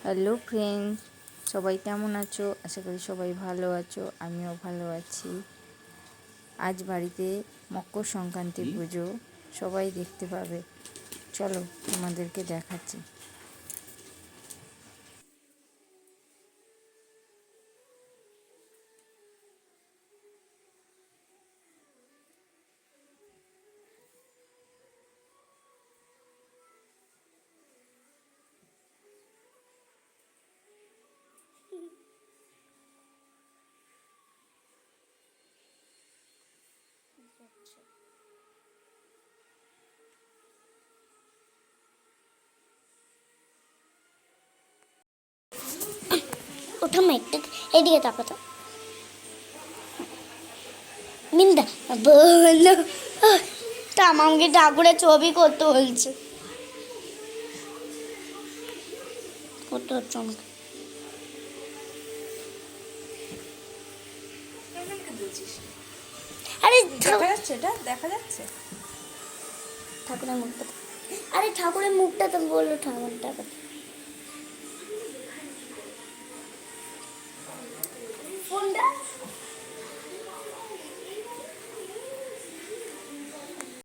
Hello friend, সবাই কেমন আছো? আশা করি সবাই ভালো আছো, আমিও ভালো আছি। আজ বাড়িতে মকর সংক্রান্তি পুজো, সবাই দেখতে পাবে। চলো তোমাদেরকে দেখাচ্ছি। ওঠা একটু এদিকে তাকাতো মিন্দা বলো আমাকে ঠাকুরের ছবি করতে বলছে কত চমক। আরে দেখা যাচ্ছে, এটা দেখা যাচ্ছে। ঠাকুরের মুখটা, আরে ঠাকুরের মুখটা তো বললো ঠাকুরটা ফোনটা